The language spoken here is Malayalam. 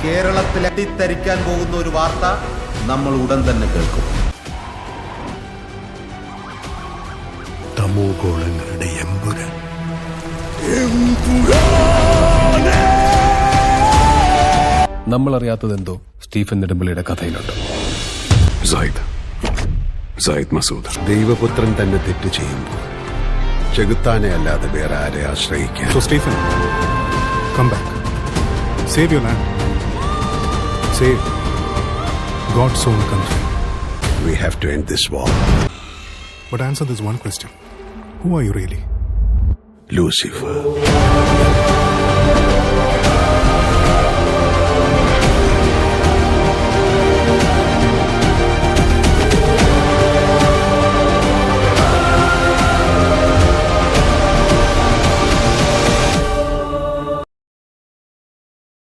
കേരളത്തിൽ അട്ടിത്തരിക്കാൻ പോകുന്ന ഒരു വാർത്ത നമ്മൾ ഉടൻ തന്നെ കേൾക്കും. തമോഗോളങ്ങളുടെ എമ്പുരാൻ. നമ്മൾ അറിയാത്തതെന്തോ സ്റ്റീഫൻ നെടുമ്പള്ളിയുടെ കഥയിലുണ്ട്. സായിദ് മസൂദ് ദൈവപുത്രൻ തന്നെ തെറ്റ് ചെയ്യുമ്പോൾ ചെകുത്താനെ അല്ലാതെ വേറെ ആരെ ആശ്രയിക്കാൻ? So Stephen, come back. Save your land. Save God's own country. We have to end this war. But answer this one question. Who are you really? Lucifer.